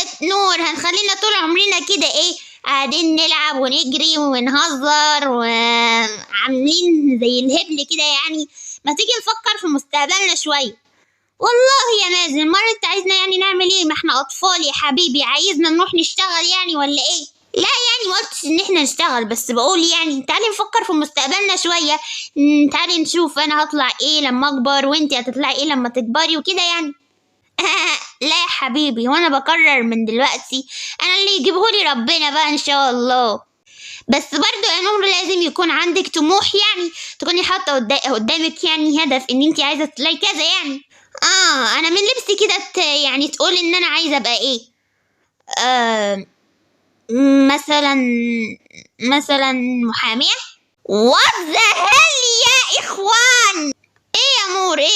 يا نور هنخلينا طول عمرنا كده ايه قاعدين نلعب ونجري ونهزر وعاملين زي الهبل كده يعني؟ ما تيجي نفكر في مستقبلنا شوية. والله يا مازن مرة انت عايزنا يعني نعمل ايه؟ ما احنا اطفال يا حبيبي، عايزنا نروح نشتغل يعني ولا ايه؟ لا يعني ما قلتش ان احنا نشتغل، بس بقول يعني تعالي نفكر في مستقبلنا شوية. تعالي نشوف انا هطلع ايه لما اكبر وانتي هتطلعي ايه لما تكبري وكده يعني. لا يا حبيبي، وانا بقرر من دلوقتي؟ انا اللي يجيبهولي ربنا بقى ان شاء الله. بس برضو يا نور لازم يكون عندك طموح، يعني تكوني حاطه قدامك يعني هدف ان انتي عايزه تطلعي كذا يعني. انا من لبسي كده يعني تقولي ان انا عايزه ابقى ايه؟ مثلا محاميه. What the hell يا اخوان؟ ايه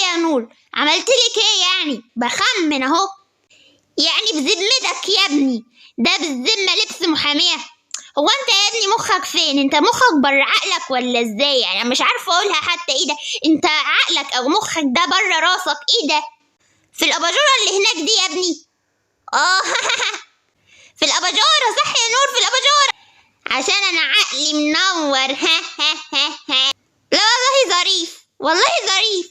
يا نور عملتلك ايه يعني؟ بخمن اهو. يعني بذمتك يا ابني ده بالذمة لبس محامية؟ هو انت يا ابني مخك فين؟ انت مخك بره عقلك ولا ازاي يعني؟ انا مش عارفه اقولها حتى. ايه ده؟ انت عقلك او مخك ده بره راسك؟ ايه ده؟ في الاباجوره اللي هناك دي يا ابني؟ في الاباجوره صح يا نور، في الاباجوره عشان انا عقلي منور. لا والله ظريف، والله ظريف.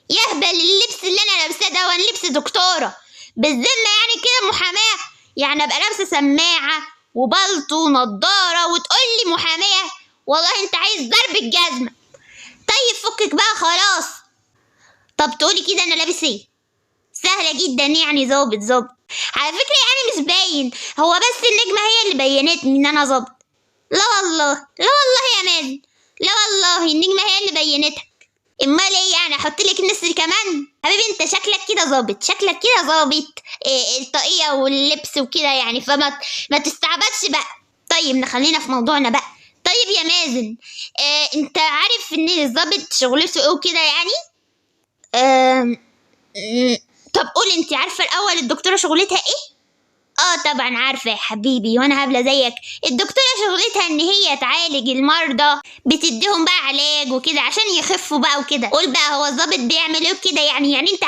يهبل اللبس اللي انا لابساه ده، وانا لبس دكتوره بالذمه يعني كده محاماه؟ يعني ابقى لابسه سماعه وبلطو ونضاره وتقولي محاميه؟ والله انت عايز ضرب الجزمه. طيب فكك بقى خلاص. طب تقولي كده انا لابس ايه؟ سهله جدا يعني ظابط. على فكره يعني مش باين، هو بس النجمه هي اللي بينتني ان انا ظابط. لا والله يا مازن، لا والله النجمه هي اللي بينتك. امال ايه يعني؟ احط لك نسر كمان؟ حبيبي انت شكلك كده ظابط، الطاقية واللبس وكده يعني، ما تستعبطش بقى. طيب نخلينا في موضوعنا بقى. طيب يا مازن انت عارف ان الظابط شغلته ايه وكده يعني؟ طب قول انت عارفة الاول الدكتورة شغلتها ايه؟ طبعا عارفة يا حبيبي، وانا هبلة زيك. الدكتورة شغلتها ان هي تعالج المرضى، بتديهم بقى علاج وكده عشان يخفوا بقى وكده. قول بقى هو الظابط بيعمل ايه كده يعني انت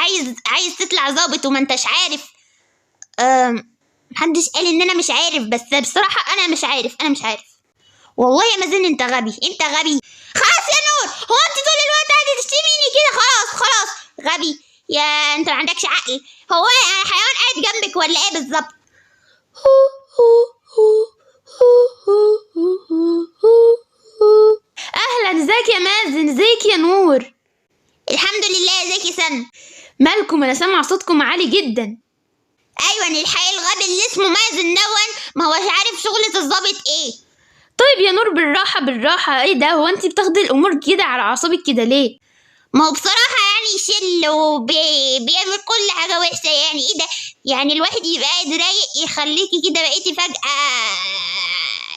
عايز تطلع ظابط وما انتش عارف؟ محدش قال ان انا مش عارف، بس بصراحة انا مش عارف. والله يا مازن انت غبي. خلاص يا نور، هو انت طول الوقت قاعدة تشتميني كده؟ خلاص غبي يا انت، ما عندكش عقل. هو حيوان قاعد جنبك ولا ايه بالظبط؟ اهلا، ازيك يا مازن؟ ازيك يا نور؟ الحمد لله. ازيك يا سن؟ مالكم؟ انا سامعه صوتكم عالي جدا. ايوه الحقيقة الغبي اللي اسمه مازن ما هوش عارف شغلة الضابط ايه. طيب يا نور بالراحه، ايه ده؟ هو انت بتاخدي الامور كده على اعصابك كده ليه؟ ما هو بصراحة يعني شل وبيعمل كل حاجة وحشة يعني. ايه ده؟ يعني الواحد يبقى قاعد رايق يخليكي كده بقيتي فجأة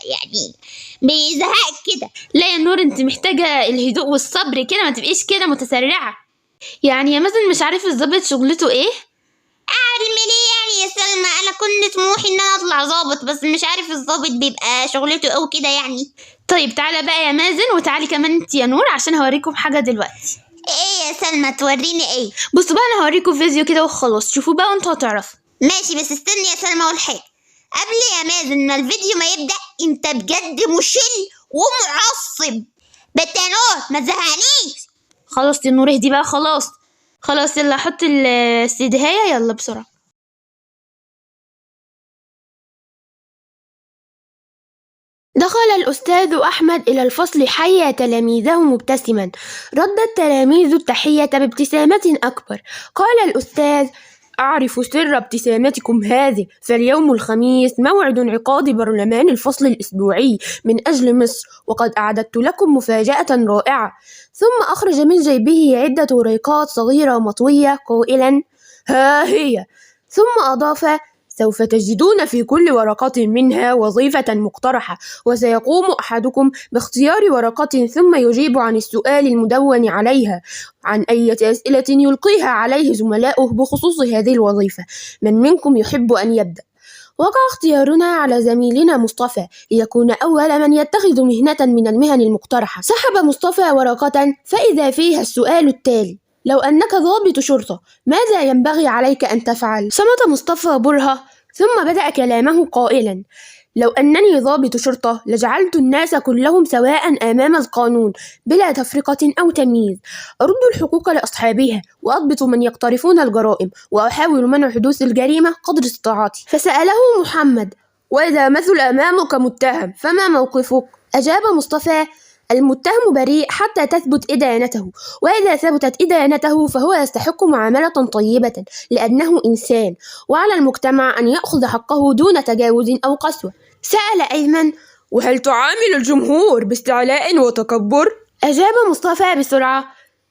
يعني بيزهقك كده. لا يا نور انت محتاجة الهدوء والصبر كده، ما تبقيش كده متسرعة. يعني يا مازن مش عارف الظابط شغلته ايه؟ اعمل ايه يعني يا سلمى؟ انا كنت طموحي ان انا اطلع ظابط، بس مش عارف الظابط بيبقى شغلته ايه كده يعني. طيب تعالى بقى يا مازن، وتعالي كمان انت يا نور عشان هوريكم حاجة دلوقتي. ايه يا سلمى؟ توريني ايه؟ بصوا بقى انا هوريكم فيديو كده وخلاص، شوفوا بقى وانتوا هتعرفوا. ماشي بس استني يا سلمى اقول حاجه قبل يا مازن ما الفيديو ما يبدا. انت بجد مشل ومعصب بتنور، ما تزهقنيش. خلاص يا نور اهدي بقى، خلاص يلا حط السيدهايه يلا بسرعه. دخل الأستاذ أحمد إلى الفصل حيا تلاميذه مبتسما. رد التلاميذ التحية بابتسامة أكبر. قال الأستاذ: أعرف سر ابتسامتكم هذه، فاليوم الخميس موعد انعقاد برلمان الفصل الأسبوعي من أجل مصر، وقد أعددت لكم مفاجأة رائعة. ثم أخرج من جيبه عدة وريقات صغيرة مطوية قائلا: ها هي. ثم أضاف: سوف تجدون في كل ورقة منها وظيفة مقترحة، وسيقوم أحدكم باختيار ورقة ثم يجيب عن السؤال المدون عليها عن أي أسئلة يلقيها عليه زملاؤه بخصوص هذه الوظيفة. من منكم يحب أن يبدأ؟ وقع اختيارنا على زميلنا مصطفى ليكون أول من يتخذ مهنة من المهن المقترحة. سحب مصطفى ورقة فإذا فيها السؤال التالي: لو أنك ضابط شرطة ماذا ينبغي عليك أن تفعل؟ صمت مصطفى برهة، ثم بدأ كلامه قائلا: لو أنني ضابط شرطة لجعلت الناس كلهم سواء أمام القانون بلا تفرقة أو تمييز، أرد الحقوق لأصحابها وأضبط من يقترفون الجرائم وأحاول منع حدوث الجريمة قدر استطاعتي. فسأله محمد: وإذا مثل أمامك متهم فما موقفك؟ أجاب مصطفى: المتهم بريء حتى تثبت إدانته، وإذا ثبتت إدانته فهو يستحق معاملة طيبة لأنه إنسان، وعلى المجتمع أن يأخذ حقه دون تجاوز أو قسوة. سأل أيمن: وهل تعامل الجمهور باستعلاء وتكبر؟ أجاب مصطفى بسرعة: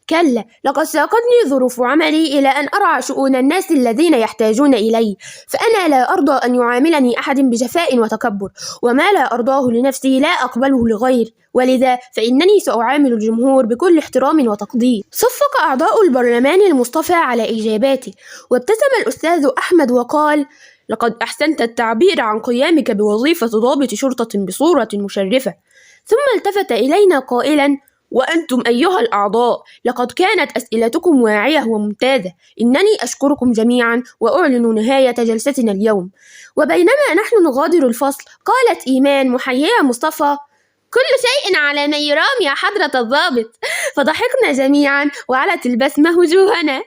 كلا، لقد ساقتني ظروف عملي إلى أن أرعى شؤون الناس الذين يحتاجون إلي، فأنا لا أرضى أن يعاملني أحد بجفاء وتكبر، وما لا أرضاه لنفسي لا أقبله لغيري، ولذا فإنني سأعامل الجمهور بكل احترام وتقدير. صفق أعضاء البرلمان المصطفى على إجاباته، وابتسم الأستاذ أحمد وقال: لقد أحسنت التعبير عن قيامك بوظيفة ضابط شرطة بصورة مشرفة. ثم التفت إلينا قائلا: وأنتم أيها الأعضاء، لقد كانت أسئلتكم واعية وممتازة، إنني أشكركم جميعا وأعلن نهاية جلستنا اليوم. وبينما نحن نغادر الفصل قالت إيمان محيية مصطفى: كل شيء على ما يرام يا حضرة الضابط. فضحكنا جميعا وعلت البسمة وجوهنا.